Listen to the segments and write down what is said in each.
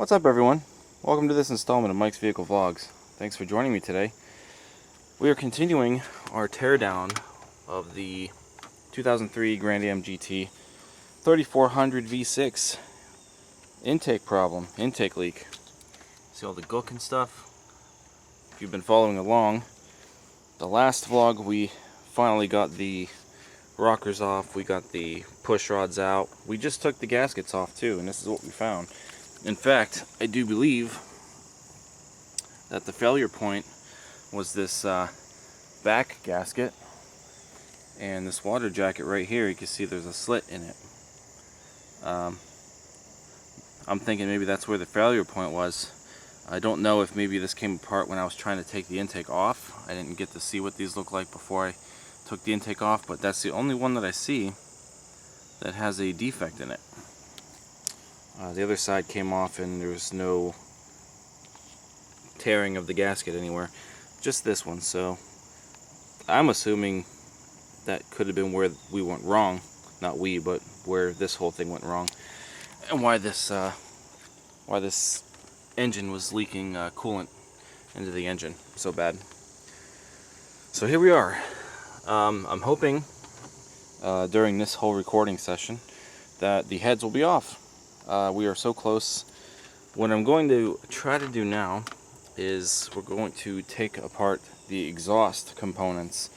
What's up, everyone? Welcome to this installment of Mike's Vehicle Vlogs. Thanks for joining me today. We are continuing our teardown of the 2003 Grand Am GT 3400 V6 intake problem, intake leak. See all the gook and stuff? If you've been following along, the last vlog we finally got the rockers off, we got the push rods out. We just took the gaskets off too, and this is what we found. In fact, I do believe that the failure point was this back gasket and this water jacket right here. You can see there's a slit in it. I'm thinking maybe that's where the failure point was. I don't know if maybe this came apart when I was trying to take the intake off. I didn't get to see what these look like before I took the intake off, but that's the only one that I see that has a defect in it. The other side came off and there was no tearing of the gasket anywhere, just this one. So I'm assuming that could have been where we went wrong, not we, but where this whole thing went wrong, and why this engine was leaking coolant into the engine so bad. So here we are. I'm hoping during this whole recording session that the heads will be off. We are so close. What I'm going to try to do now is we're going to take apart the exhaust components.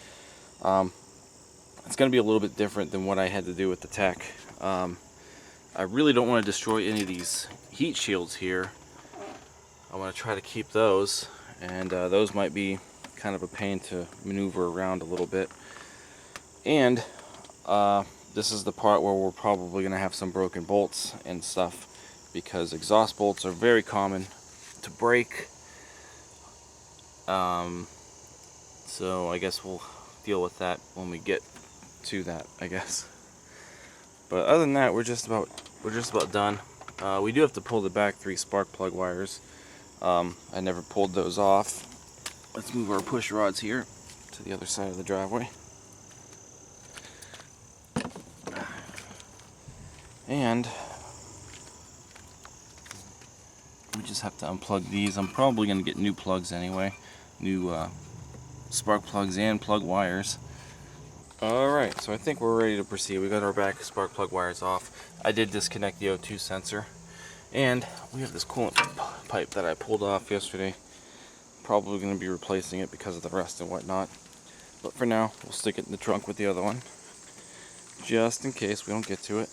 It's going to be a little bit different than what I had to do with the tech. I really don't want to destroy any of these heat shields here. I want to try to keep those, and those might be kind of a pain to maneuver around a little bit. And this is the part where we're probably going to have some broken bolts and stuff, because exhaust bolts are very common to break. So I guess we'll deal with that when we get to that, I guess. But other than that, we're just about done. We do have to pull the back 3 spark plug wires. I never pulled those off. Let's move our push rods here to the other side of the driveway. And we just have to unplug these. I'm probably going to get new plugs anyway. New spark plugs and plug wires. Alright, so I think we're ready to proceed. We got our back spark plug wires off. I did disconnect the O2 sensor. And we have this coolant pipe that I pulled off yesterday. Probably going to be replacing it because of the rust and whatnot. But for now, we'll stick it in the trunk with the other one, just in case we don't get to it.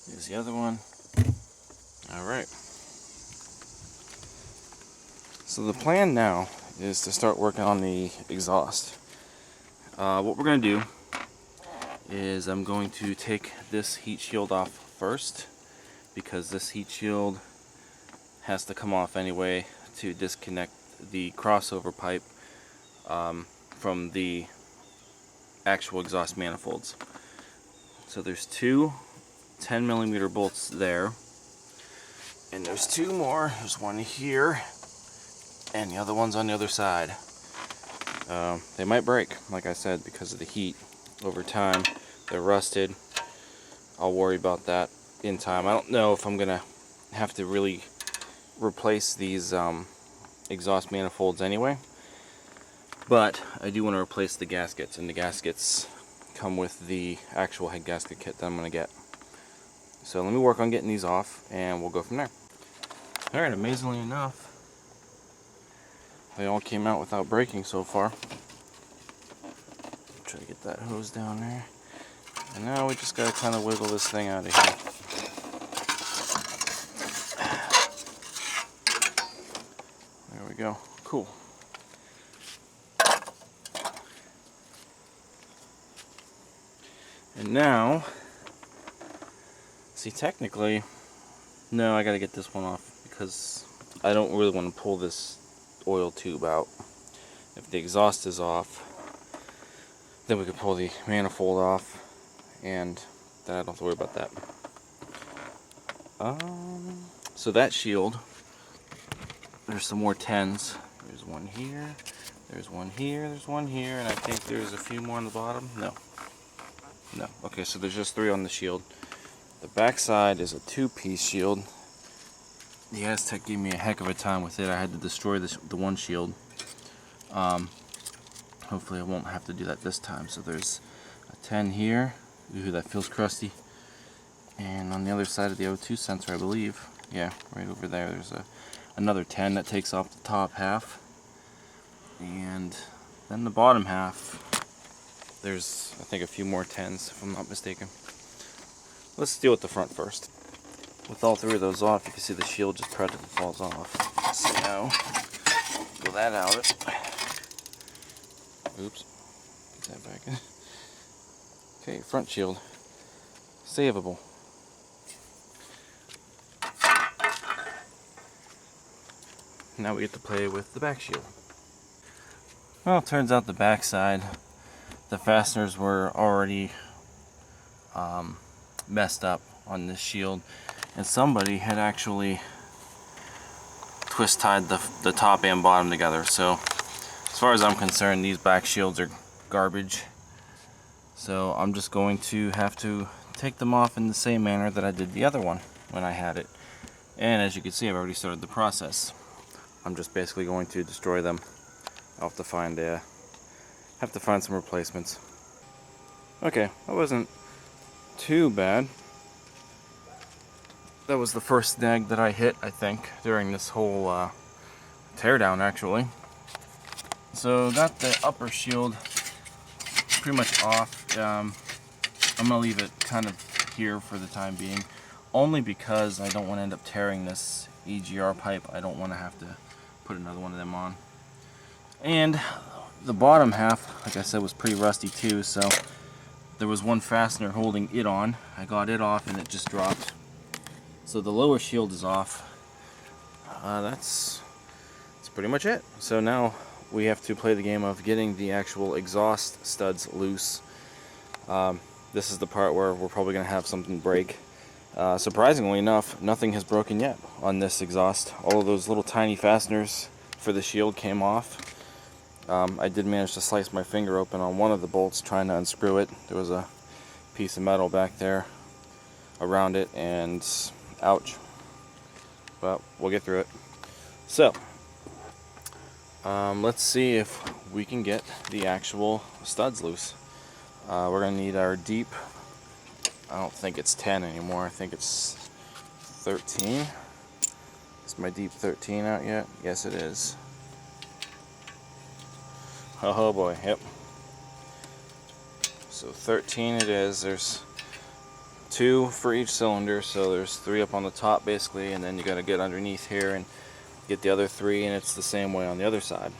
Here's the other one. Alright. So the plan now is to start working on the exhaust. What we're going to do is I'm going to take this heat shield off first, because this heat shield has to come off anyway to disconnect the crossover pipe from the actual exhaust manifolds. So there's two 10mm bolts there, and there's 2 more. There's one here and the other one's on the other side. They might break, like I said, because of the heat over time. They're rusted. I'll worry about that in time. I don't know if I'm gonna have to really replace these exhaust manifolds anyway, but I do want to replace the gaskets, and the gaskets come with the actual head gasket kit that I'm gonna get. So let me work on getting these off, and we'll go from there. Alright, amazingly enough, they all came out without breaking so far. Try to get that hose down there. And now we just gotta kind of wiggle this thing out of here. There we go. Cool. And now, see, technically, no, I gotta get this one off because I don't really want to pull this oil tube out. If the exhaust is off, then we can pull the manifold off, and then I don't have to worry about that. So that shield, there's some more 10s. There's one here, there's one here, there's one here, and I think there's a few more on the bottom. No. Okay, so there's just 3 on the shield. The back side is a 2-piece shield. the Aztec gave me a heck of a time with it. I had to destroy the one shield. Hopefully I won't have to do that this time. So there's a 10 here. Ooh, that feels crusty. And on the other side of the O2 sensor, I believe, yeah, right over there, there's another 10 that takes off the top half. And then the bottom half, there's, I think, a few more 10s, if I'm not mistaken. Let's deal with the front first. With all three of those off, you can see the shield just practically falls off. So now, pull that out. Oops. Get that back in. Okay, front shield. Savable. Now we get to play with the back shield. Well, it turns out the back side, the fasteners were already messed up on this shield, and somebody had actually twist tied the top and bottom together. So as far as I'm concerned, these back shields are garbage. So I'm just going to have to take them off in the same manner that I did the other one when I had it. And as you can see, I've already started the process. I'm just basically going to destroy them. I'll have to find some replacements. Okay, that wasn't too bad. That was the first snag that I hit, I think, during this whole teardown, actually. So got the upper shield pretty much off. I'm gonna leave it kind of here for the time being, only because I don't want to end up tearing this EGR pipe. I don't want to have to put another one of them on. And the bottom half, like I said, was pretty rusty too, so there was one fastener holding it on. I got it off and it just dropped. So the lower shield is off. That's pretty much it. So now we have to play the game of getting the actual exhaust studs loose. This is the part where we're probably going to have something break. Surprisingly enough, nothing has broken yet on this exhaust. All of those little tiny fasteners for the shield came off. I did manage to slice my finger open on one of the bolts trying to unscrew it. There was a piece of metal back there around it, and ouch. But we'll get through it. So let's see if we can get the actual studs loose. We're going to need our deep, I don't think it's 10 anymore, I think it's 13. Is my deep 13 out yet? Yes, it is. Oh boy, yep. So 13 it is. There's 2 for each cylinder, so there's 3 up on the top basically, and then you got to get underneath here and get the other 3, and it's the same way on the other side.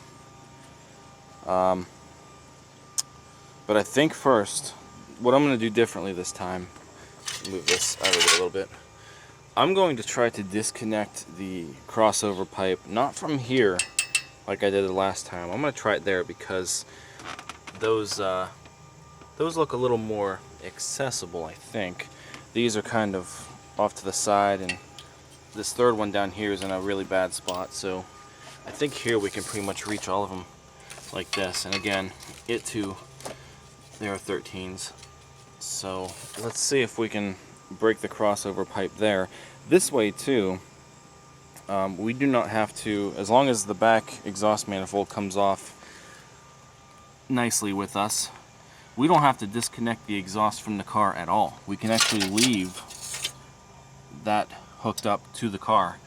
But I think first, what I'm going to do differently this time, move this out of it a little bit, I'm going to try to disconnect the crossover pipe, not from here like I did the last time. I'm going to try it there because those look a little more accessible, I think. These are kind of off to the side, and this third one down here is in a really bad spot, so I think here we can pretty much reach all of them like this. And again, it too, there are 13s. So let's see if we can break the crossover pipe there. This way too, we do not have to, as long as the back exhaust manifold comes off nicely with us, we don't have to disconnect the exhaust from the car at all. We can actually leave that hooked up to the car,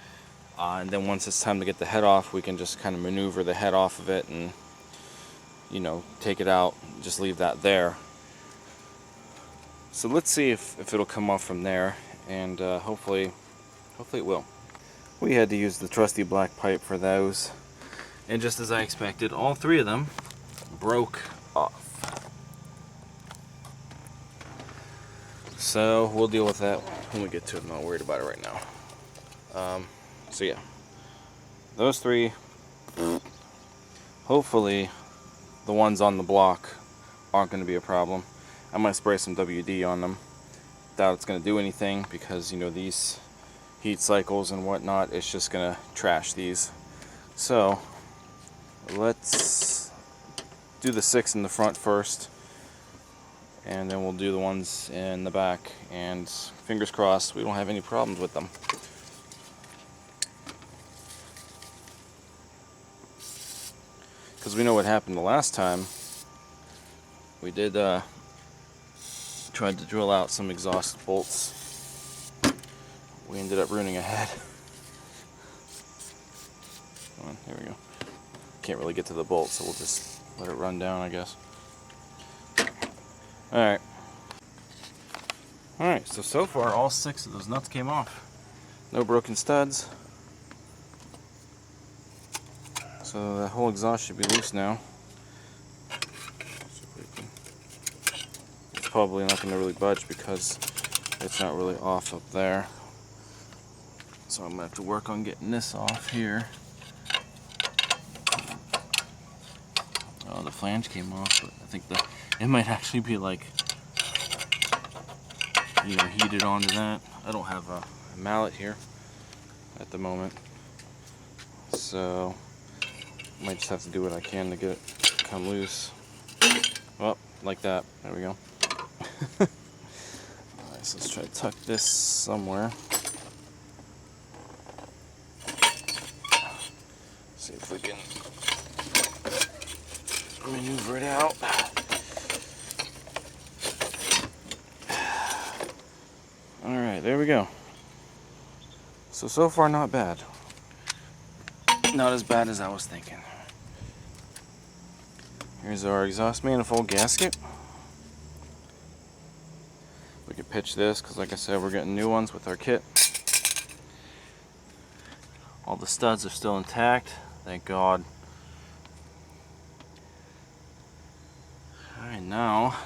and then once it's time to get the head off, we can just kind of maneuver the head off of it and, you know, take it out, just leave that there. So let's see if it'll come off from there, and hopefully it will. We had to use the trusty black pipe for those, and just as I expected, all 3 of them broke off. So we'll deal with that when we get to it. I'm not worried about it right now. So yeah, those 3, hopefully the ones on the block aren't going to be a problem. I might spray some WD on them. Doubt it's going to do anything because, you know, these heat cycles and whatnot, it's just going to trash these. So let's do the 6 in the front first, and then we'll do the ones in the back, and fingers crossed we don't have any problems with them. because we know what happened the last time. We did tried to drill out some exhaust bolts. We ended up ruining a head. Come on, here we go. Can't really get to the bolt, so we'll just let it run down, I guess. Alright. Alright, so far all 6 of those nuts came off. No broken studs. So the whole exhaust should be loose now. It's probably not going to really budge because it's not really off up there. So I'm going to have to work on getting this off here. Oh, the flange came off, but I think it might actually be like, you know, heated onto that. I don't have a mallet here at the moment, so I might just have to do what I can to get it to come loose. Well, like that. There we go. Alright, so let's try to tuck this somewhere. See if we can maneuver it out. Alright, there we go. So far not bad. Not as bad as I was thinking. Here's our exhaust manifold gasket. We can pitch this because, like I said, we're getting new ones with our kit. All the studs are still intact, thank God. Alright, now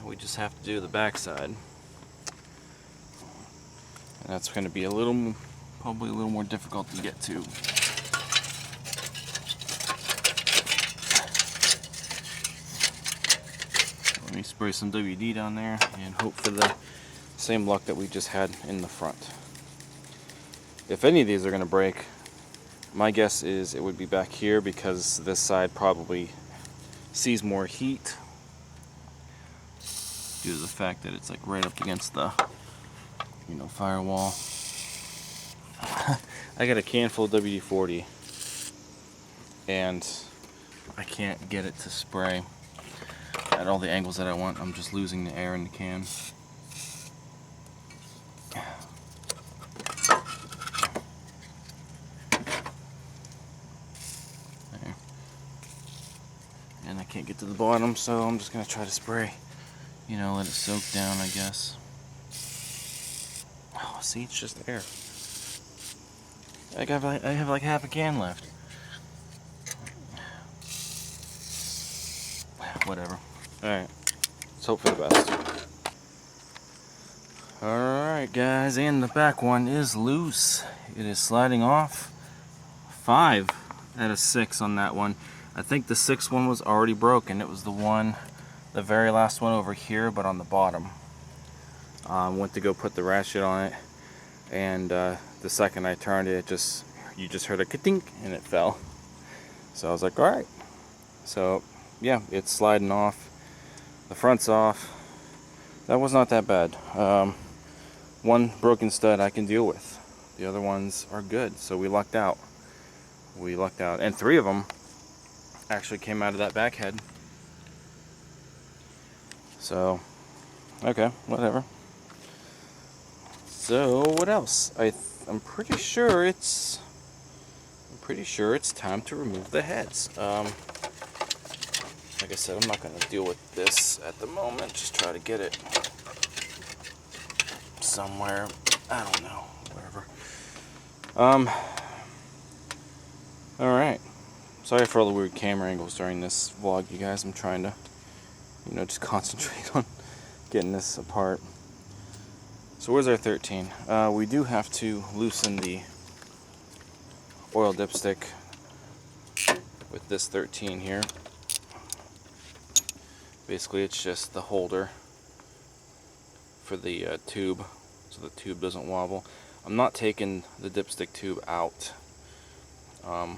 we just have to do the backside. And that's going to be probably a little more difficult to get to. Let me spray some WD down there and hope for the same luck that we just had in the front. If any of these are going to break, my guess is it would be back here because this side probably sees more heat due to the fact that it's like right up against the, you know, firewall. I got a can full of WD-40 and I can't get it to spray at all the angles that I want. I'm just losing the air in the can. There. And I can't get to the bottom, so I'm just gonna try to spray. You know, let it soak down, I guess. Oh, see, it's just air. I have like half a can left. Whatever. Alright, let's hope for the best. Alright guys, and the back one is loose. It is sliding off. 5 out of 6 on that one. I think the 6th one was already broken. It was the very last one over here, but on the bottom. Went to go put the ratchet on it, and the second I turned it, you just heard a ka-tink and it fell. So I was like, alright. So yeah, it's sliding off. The front's off. That was not that bad. One broken stud I can deal with. The other ones are good, so we lucked out. And 3 of them actually came out of that back head. So, okay, whatever. So what else? I'm pretty sure it's time to remove the heads. Like I said, I'm not going to deal with this at the moment. Just try to get it somewhere. I don't know. Whatever. Alright. Sorry for all the weird camera angles during this vlog, you guys. I'm trying to, you know, just concentrate on getting this apart. So where's our 13? We do have to loosen the oil dipstick with this 13 here. Basically, it's just the holder for the tube, so the tube doesn't wobble. I'm not taking the dipstick tube out. I've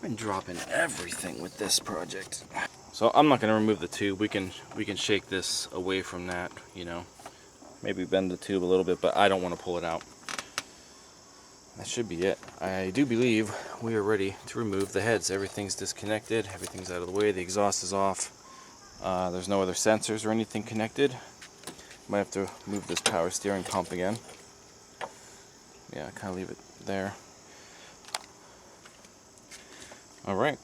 been dropping everything with this project. So I'm not going to remove the tube. We can shake this away from that, you know. Maybe bend the tube a little bit, but I don't want to pull it out. that should be it. I do believe we are ready to remove the heads. Everything's disconnected, everything's out of the way, the exhaust is off. There's no other sensors or anything connected. Might have to move this power steering pump again. Yeah, kind of leave it there. Alright.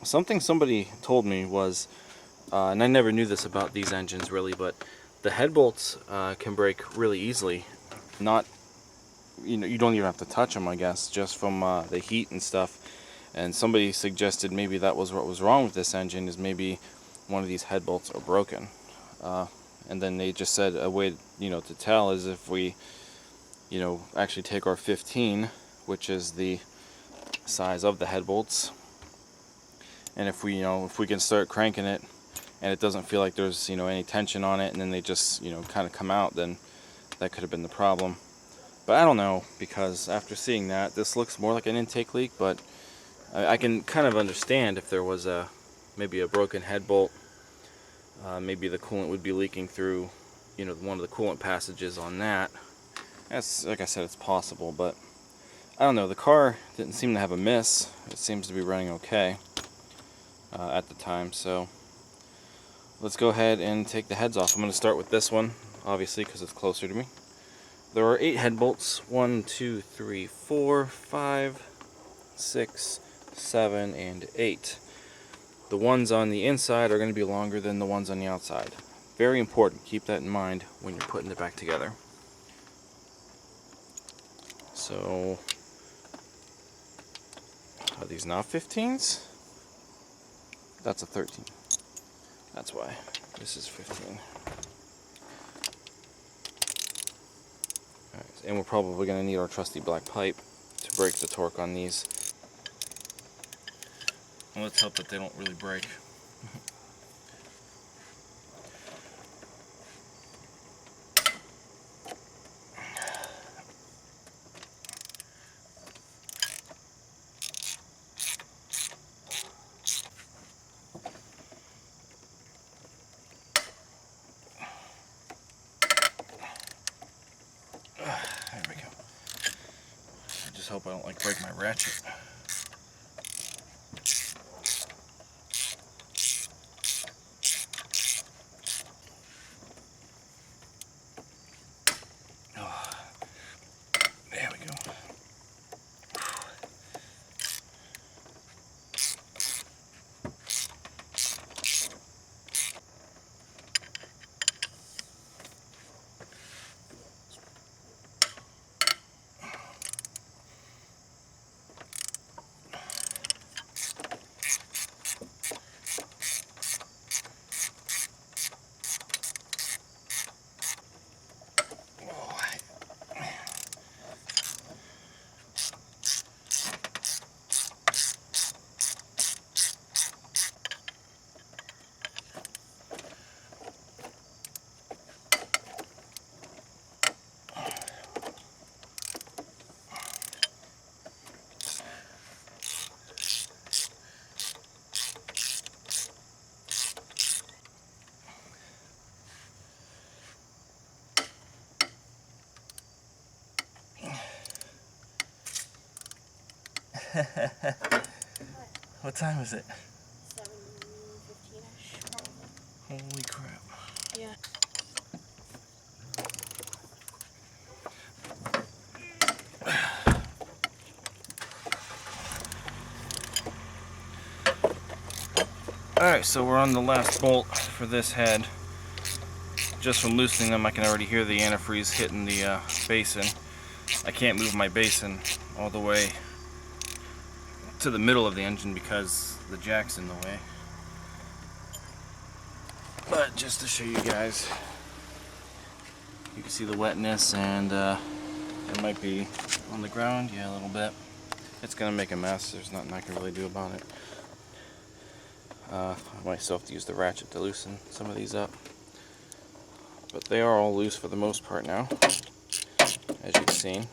Something somebody told me was, and I never knew this about these engines really, but the head bolts can break really easily. Not, you know, you don't even have to touch them, I guess, just from the heat and stuff. And somebody suggested maybe that was what was wrong with this engine, is maybe one of these head bolts are broken. And then they just said a way, you know, to tell is if we, you know, actually take our 15, which is the size of the head bolts, and if we, you know, if we can start cranking it and it doesn't feel like there's, you know, any tension on it, and then they just, you know, kind of come out, then that could have been the problem. But I don't know, because after seeing that, this looks more like an intake leak, but I can kind of understand if there was maybe a broken head bolt. Maybe the coolant would be leaking through, you know, one of the coolant passages on that. That's, like I said, it's possible, but I don't know. The car didn't seem to have a miss. It seems to be running okay at the time. So let's go ahead and take the heads off. I'm going to start with this one, obviously, because it's closer to me. There are 8 head bolts. 1, 2, 3, 4, 5, 6, 7, and 8. The ones on the inside are going to be longer than the ones on the outside. Very important. Keep that in mind when you're putting it back together. So, are these not 15s? That's a 13. That's why. This is 15. Alright, and we're probably going to need our trusty black pipe to break the torque on these. And let's hope that they don't really break. There we go. I just hope I don't break my ratchet. There we go. What time is it? 7:15-ish. Holy crap. Yeah. Alright, so we're on the last bolt for this head. Just from loosening them, I can already hear the antifreeze hitting the basin. I can't move my basin all the way to the middle of the engine because the jack's in the way. But just to show you guys, you can see the wetness, and it might be on the ground, yeah, a little bit. It's gonna make a mess. There's nothing I can really do about it. I might still have to use the ratchet to loosen some of these up, but they are all loose for the most part now, as you've seen.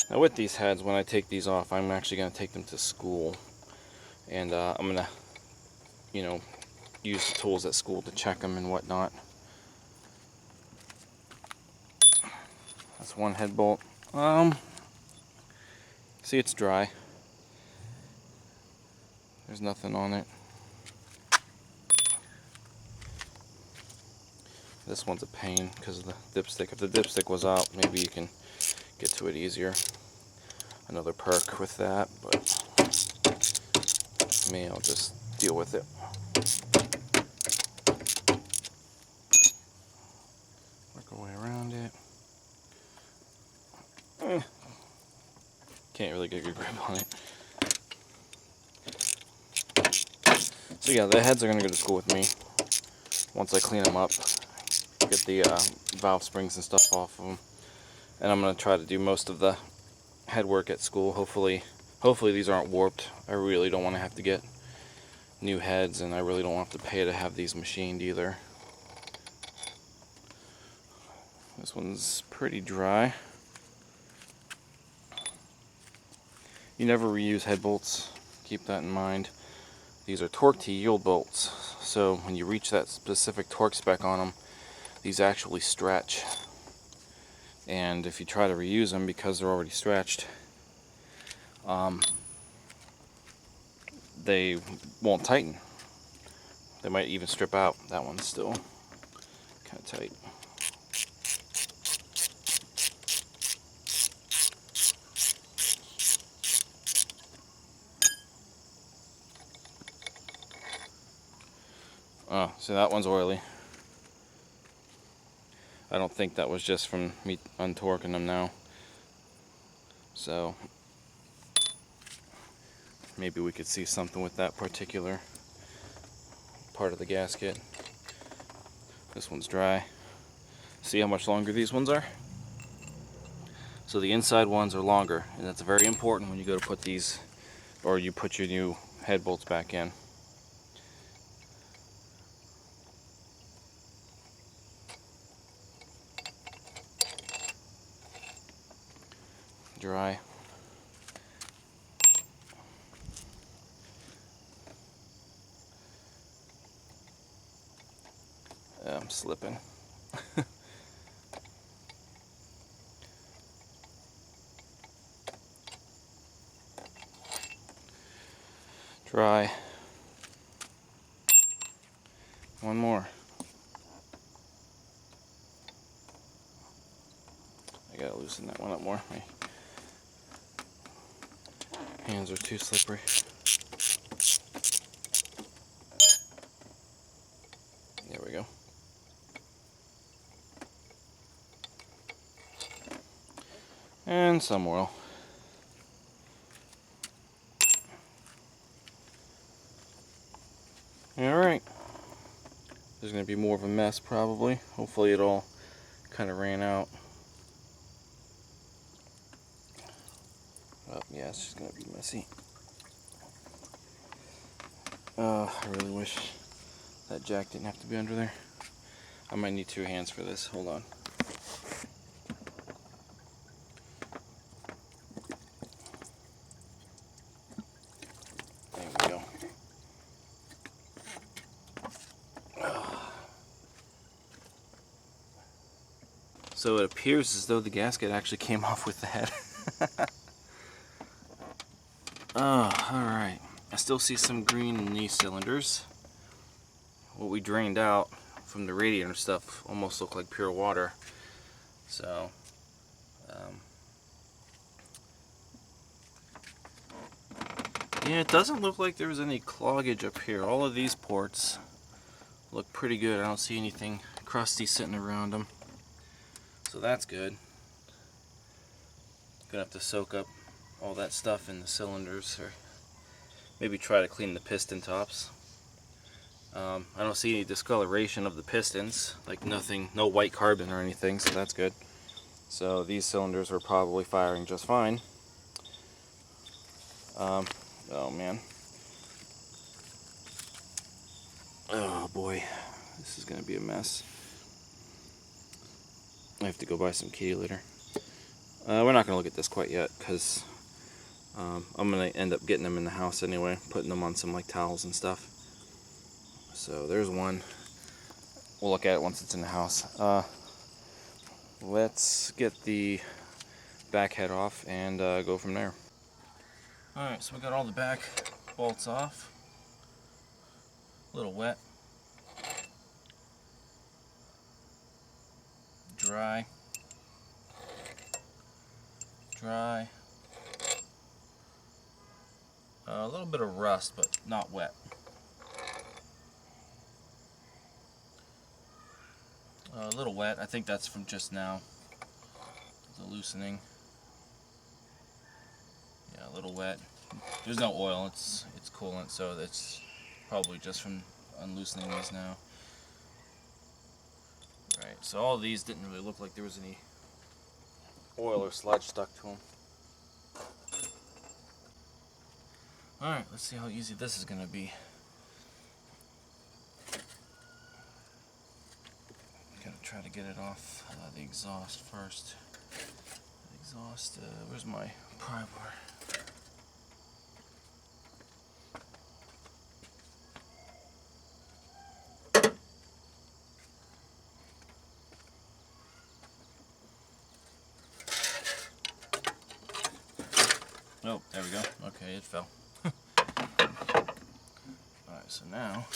Now with these heads, when I take these off, I'm actually going to take them to school, and I'm going to, use the tools at school to check them and whatnot. That's one head bolt. See, it's dry. There's nothing on it. This one's a pain because of the dipstick. If the dipstick was out, maybe you can get to it easier. Another perk with that, but me, I'll just deal with it. Work our way around it. Can't really get a good grip on it. So yeah, the heads are going to go to school with me once I clean them up, get the valve springs and stuff off of them, and I'm going to try to do most of the head work at school. Hopefully these aren't warped. I really don't want to have to get new heads, and I really don't have to pay to have these machined either. This one's pretty dry. You never reuse head bolts, keep that in mind. These are torque to yield bolts, so when you reach that specific torque spec on them, these actually stretch. And if you try to reuse them because they're already stretched, they won't tighten. They might even strip out. That one's still kind of tight. Oh, so that one's oily. I don't think that was just from me untorquing them now. So maybe we could see something with that particular part of the gasket. This one's dry. See how much longer these ones are? So the inside ones are longer, and that's very important when you go to put these, or you put your new head bolts back in. Dry. I'm slipping. Dry. One more. I gotta loosen that one up more. My hands are too slippery. There we go. And some oil. Alright. There's going to be more of a mess probably. Hopefully it all kind of ran out. Oh, yeah, it's just going to be messy. I really wish that jack didn't have to be under there. I might need two hands for this. Hold on. There we go. So it appears as though the gasket actually came off with the head. Oh, alright. I still see some green in these cylinders. What we drained out from the radiator stuff almost looked like pure water. So, yeah, it doesn't look like there was any cloggage up here. All of these ports look pretty good. I don't see anything crusty sitting around them. So that's good. Gonna have to soak up all that stuff in the cylinders, or maybe try to clean the piston tops. I don't see any discoloration of the pistons, like nothing, no white carbon or anything, so that's good. So these cylinders are probably firing just fine. Oh man. Oh boy, this is gonna be a mess. I have to go buy some kitty litter. We're not gonna look at this quite yet, because I'm gonna end up getting them in the house anyway, putting them on some like towels and stuff. So there's one. We'll look at it once it's in the house. Let's get the back head off and go from there. Alright, so we got all the back bolts off. A little wet. Dry. Dry. A little bit of rust, but not wet. A little wet. I think that's from just now. The loosening. Yeah, a little wet. There's no oil. It's coolant, so that's probably just from unloosening these now. Right. So all of these didn't really look like there was any oil or sludge stuck to them. All right. Let's see how easy this is going to be. Gotta try to get it off the exhaust first. The exhaust, where's my pry bar? Oh, there we go. Okay, it fell. Alright, so now,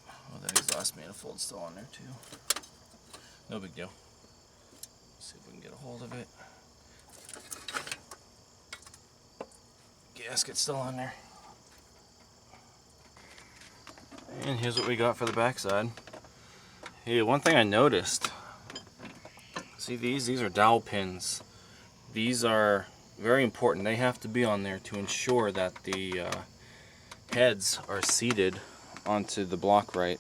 oh, that exhaust manifold's still on there too. No big deal. Let's see if we can get a hold of it. Gasket's still on there. And here's what we got for the backside. Hey, one thing I noticed. See these? These are dowel pins. These are very important. They have to be on there to ensure that the heads are seated onto the block right.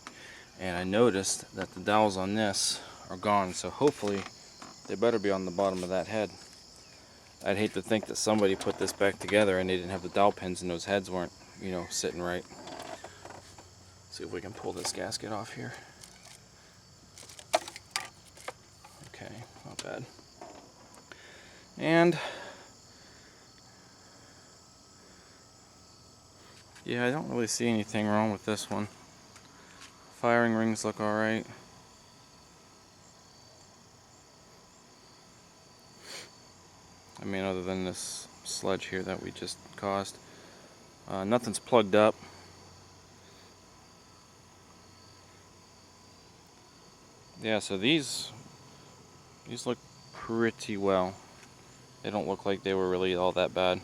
And I noticed that the dowels on this are gone, so hopefully they better be on the bottom of that head. I'd hate to think that somebody put this back together and they didn't have the dowel pins and those heads weren't, you know, sitting right. See if we can pull this gasket off here. Okay, not bad. And yeah, I don't really see anything wrong with this one. Firing rings look alright. I mean, other than this sludge here that we just caused. Nothing's plugged up. Yeah, so these look pretty well. They don't look like they were really all that bad.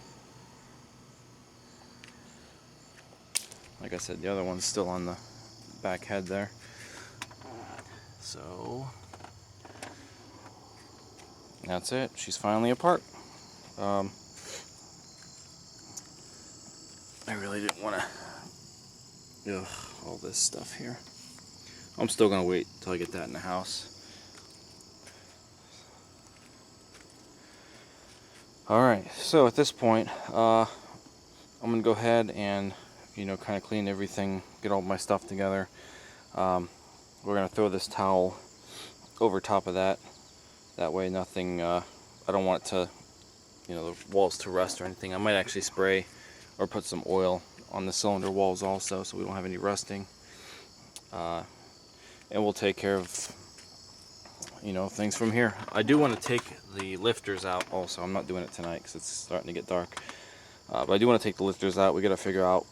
Like I said, the other one's still on the back head there. So that's it. She's finally apart. I really didn't want to all this stuff here. I'm still gonna wait till I get that in the house. Alright, so at this point, I'm going to go ahead and, you know, kind of clean everything, get all my stuff together. We're going to throw this towel over top of that. That way nothing, I don't want it to, you know, the walls to rust or anything. I might actually spray or put some oil on the cylinder walls also so we don't have any rusting. And we'll take care of, you know, things from here. I do want to take the lifters out also. I'm not doing it tonight because it's starting to get dark. But I do want to take the lifters out. We got to figure out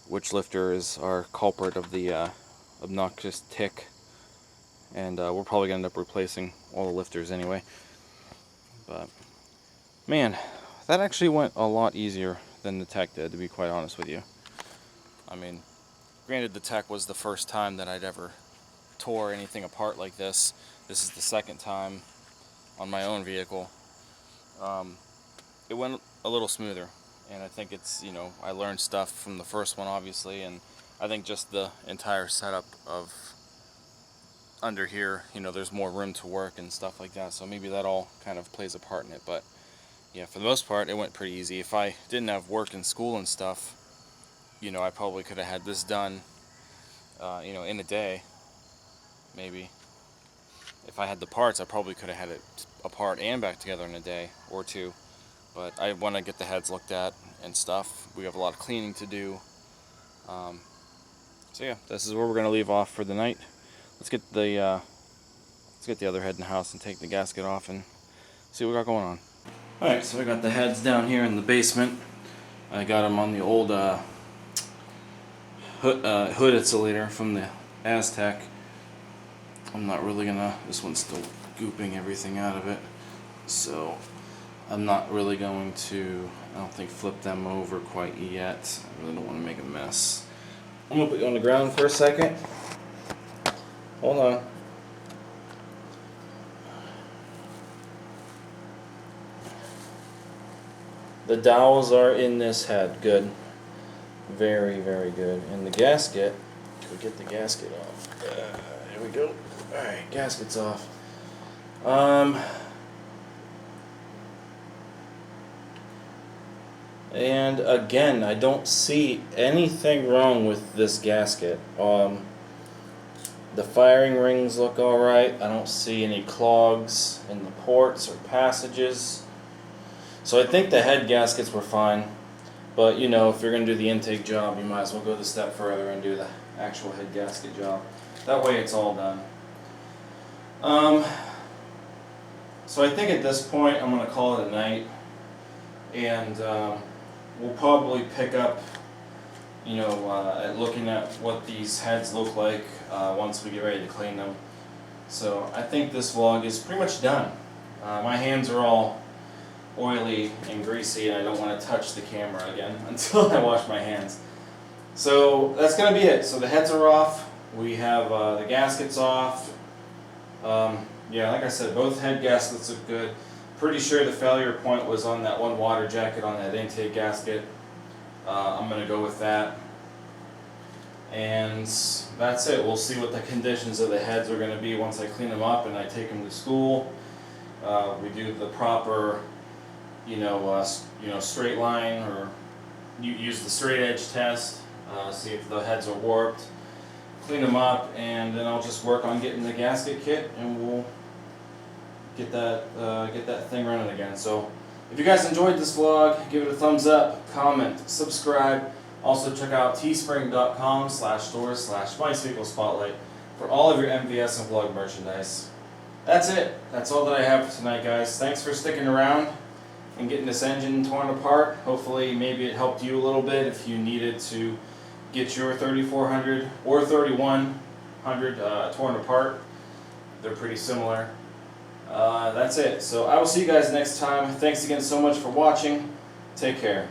which lifter is our culprit of the obnoxious tick. And we're probably going to end up replacing all the lifters anyway. But, man, that actually went a lot easier than the tech did, to be quite honest with you. I mean, granted the tech was the first time that I'd ever tore anything apart like this. This is the second time on my own vehicle. It went a little smoother, and I think it's, you know, I learned stuff from the first one obviously, and I think just the entire setup of under here, you know, there's more room to work and stuff like that, so maybe that all kind of plays a part in it. But yeah, for the most part it went pretty easy. If I didn't have work in school and stuff, you know, I probably could have had this done, you know, in a day, maybe. If I had the parts, I probably could have had it apart and back together in a day or two. But I want to get the heads looked at and stuff. We have a lot of cleaning to do. So yeah, this is where we're gonna leave off for the night. Let's get the other head in the house and take the gasket off and see what we got going on. All right, so I got the heads down here in the basement. I got them on the old hood insulator from the Aztec. I'm not really gonna. This one's still gooping everything out of it, so I'm not really going to. I don't think flip them over quite yet. I really don't want to make a mess. I'm gonna put you on the ground for a second. Hold on. The dowels are in this head. Good. Very, very good. And the gasket, we get the gasket off. There we go. Alright, gasket's off. And again, I don't see anything wrong with this gasket. The firing rings look alright. I don't see any clogs in the ports or passages. So I think the head gaskets were fine. But you know, if you're going to do the intake job, you might as well go the step further and do the actual head gasket job. That way it's all done. So I think at this point I'm going to call it a night. And we'll probably pick up, you know, at looking at what these heads look like once we get ready to clean them. So I think this vlog is pretty much done. My hands are all oily and greasy, and I don't want to touch the camera again until I wash my hands. So that's going to be it. So the heads are off. We have the gaskets off. Yeah, like I said, both head gaskets look good. Pretty sure the failure point was on that one water jacket on that intake gasket. I'm going to go with that. And that's it. We'll see what the conditions of the heads are going to be once I clean them up and I take them to school. We do the proper, you know, straight line, or use the straight edge test. See if the heads are warped. Clean them up, and then I'll just work on getting the gasket kit, and we'll get that thing running again. So if you guys enjoyed this vlog, give it a thumbs up, comment, subscribe. Also check out teespring.com/stores/MySpeakleSpotlight for all of your MVS and vlog merchandise. That's it. That's all that I have for tonight, guys. Thanks for sticking around and getting this engine torn apart. Hopefully maybe it helped you a little bit if you needed to get your 3400 or 3100 torn apart. They're pretty similar. That's it. So I will see you guys next time. Thanks again so much for watching. Take care.